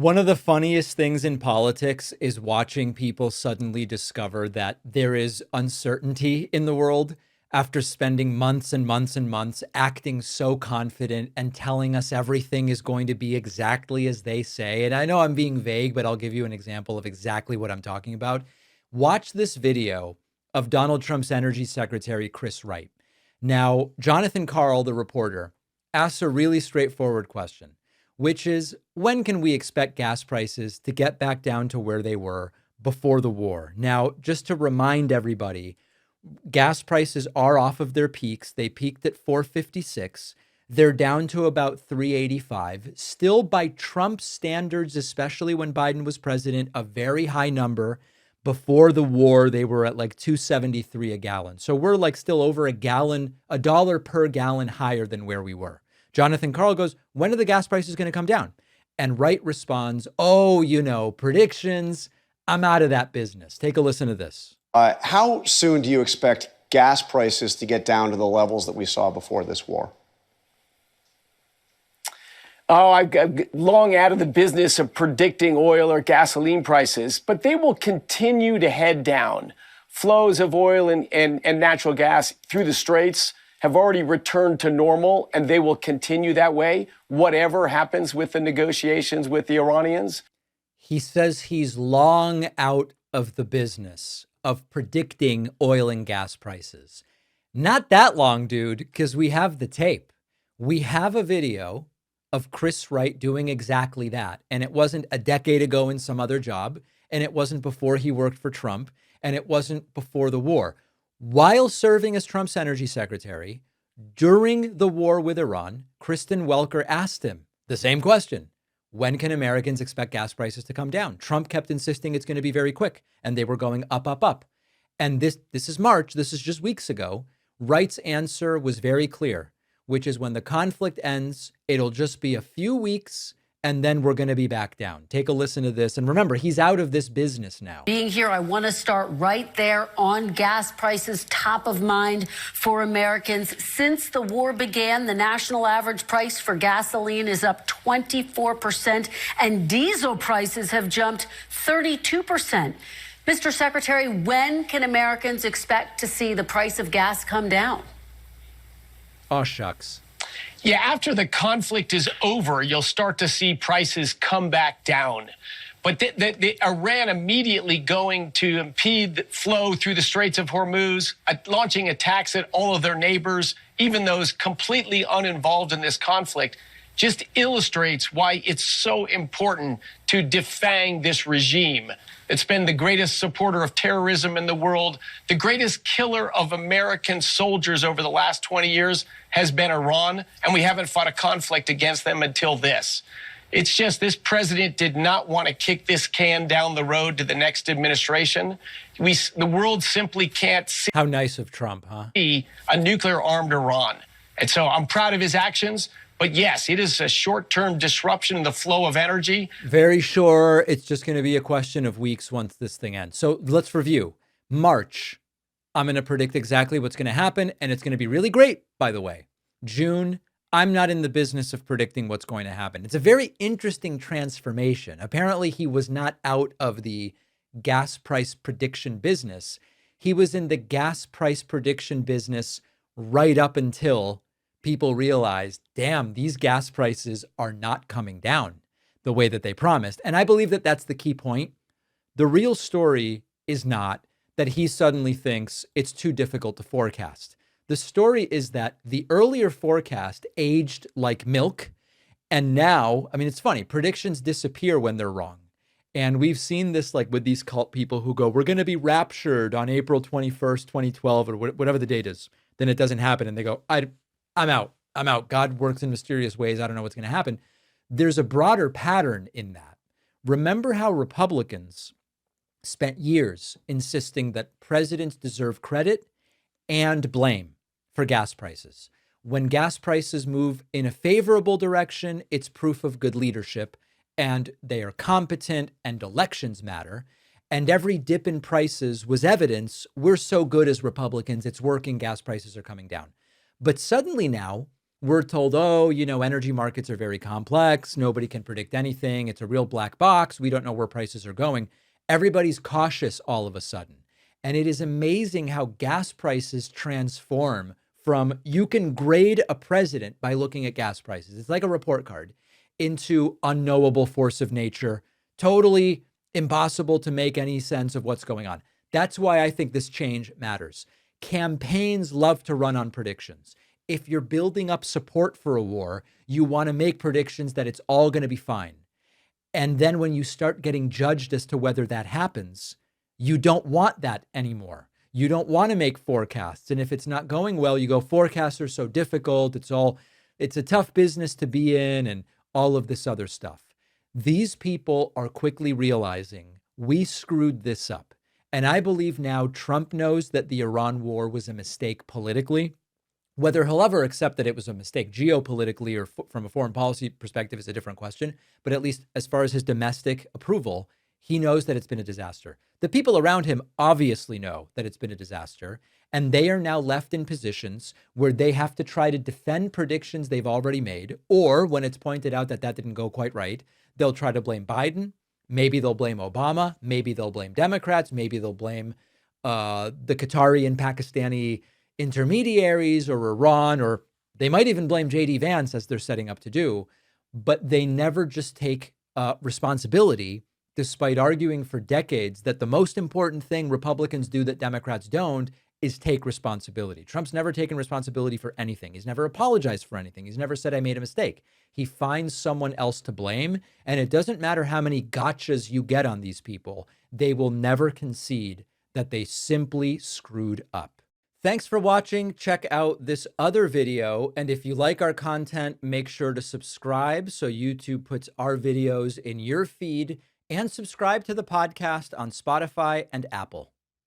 One of the funniest things in politics is watching people suddenly discover that there is uncertainty in the world after spending months and months and months acting so confident and telling us everything is going to be exactly as they say. And I know I'm being vague, but I'll give you an example of exactly what I'm talking about. Watch this video of Donald Trump's Energy Secretary, Chris Wright. Now, Jonathan Karl, the reporter, asks a really straightforward question, which is, when can we expect gas prices to get back down to where they were before the war? Now, just to remind everybody, gas prices are off of their peaks. They peaked at 456. They're down to about 385. Still, by Trump's standards, especially when Biden was president, a very high number. Before the war, they were at like 273 a gallon. So we're like still over a dollar per gallon higher than where we were. Jonathan Karl goes, when are the gas prices going to come down? And Wright responds, oh, predictions. I'm out of that business. Take a listen to this. How soon do you expect gas prices to get down to the levels that we saw before this war? Oh, I'm long out of the business of predicting oil or gasoline prices, but they will continue to head down. Flows of oil and natural gas through the straits have already returned to normal, and they will continue that way, whatever happens with the negotiations with the Iranians. He says he's long out of the business of predicting oil and gas prices. Not that long, dude, because we have the tape. We have a video of Chris Wright doing exactly that. And it wasn't a decade ago in some other job, and it wasn't before he worked for Trump, and it wasn't before the war. While serving as Trump's energy secretary, during the war with Iran, Kristen Welker asked him the same question. When can Americans expect gas prices to come down? Trump kept insisting it's going to be very quick, and they were going up, up, up. And this is March. This is just weeks ago. Wright's answer was very clear, which is when the conflict ends, it'll just be a few weeks, and then we're going to be back down. Take a listen to this. And remember, he's out of this business now. Being here, I want to start right there on gas prices, top of mind for Americans. Since the war began, the national average price for gasoline is up 24%, and diesel prices have jumped 32%. Mr. Secretary, when can Americans expect to see the price of gas come down? Oh, shucks. Yeah, after the conflict is over, you'll start to see prices come back down. But the Iran immediately going to impede the flow through the Straits of Hormuz, launching attacks at all of their neighbors, even those completely uninvolved in this conflict, just illustrates why it's so important to defang this regime. It's been the greatest supporter of terrorism in the world. The greatest killer of American soldiers over the last 20 years has been Iran, and we haven't fought a conflict against them until this. It's just this president did not want to kick this can down the road to the next administration. The world simply can't see. How nice of Trump, huh? A nuclear-armed Iran. And so I'm proud of his actions. But yes, it is a short-term disruption in the flow of energy. Very sure it's just going to be a question of weeks once this thing ends. So let's review. March, I'm going to predict exactly what's going to happen, and it's going to be really great, by the way. June, I'm not in the business of predicting what's going to happen. It's a very interesting transformation. Apparently, he was not out of the gas price prediction business. He was in the gas price prediction business right up until people realized, damn, these gas prices are not coming down the way that they promised. And I believe that that's the key point. The real story is not that he suddenly thinks it's too difficult to forecast. The story is that the earlier forecast aged like milk. And now, I mean, it's funny, predictions disappear when they're wrong. And we've seen this like with these cult people who go, we're going to be raptured on April 21st, 2012, or whatever the date is. Then it doesn't happen. And they go, I'm out. God works in mysterious ways. I don't know what's going to happen. There's a broader pattern in that. Remember how Republicans spent years insisting that presidents deserve credit and blame for gas prices. When gas prices move in a favorable direction, it's proof of good leadership, and they are competent, and elections matter. And every dip in prices was evidence we're so good as Republicans, it's working, gas prices are coming down. But suddenly now, we're told, oh, energy markets are very complex. Nobody can predict anything. It's a real black box. We don't know where prices are going. Everybody's cautious all of a sudden. And it is amazing how gas prices transform from you can grade a president by looking at gas prices. It's like a report card into unknowable force of nature, totally impossible to make any sense of what's going on. That's why I think this change matters. Campaigns love to run on predictions. If you're building up support for a war, you want to make predictions that it's all going to be fine. And then when you start getting judged as to whether that happens, you don't want that anymore. You don't want to make forecasts. And if it's not going well, you go, forecasts are so difficult. It's a tough business to be in and all of this other stuff. These people are quickly realizing we screwed this up. And I believe now Trump knows that the Iran war was a mistake politically. Whether he'll ever accept that it was a mistake geopolitically or from a foreign policy perspective is a different question. But at least as far as his domestic approval, he knows that it's been a disaster. The people around him obviously know that it's been a disaster, and they are now left in positions where they have to try to defend predictions they've already made, or when it's pointed out that that didn't go quite right, they'll try to blame Biden. Maybe they'll blame Obama. Maybe they'll blame Democrats. Maybe they'll blame the Qatari and Pakistani intermediaries or Iran, or they might even blame J.D. Vance as they're setting up to do. But they never just take responsibility, despite arguing for decades that the most important thing Republicans do that Democrats don't is take responsibility. Trump's never taken responsibility for anything. He's never apologized for anything. He's never said, I made a mistake. He finds someone else to blame. And it doesn't matter how many gotchas you get on these people. They will never concede that they simply screwed up. Thanks for watching. Check out this other video. And if you like our content, make sure to subscribe so YouTube puts our videos in your feed, and subscribe to the podcast on Spotify and Apple.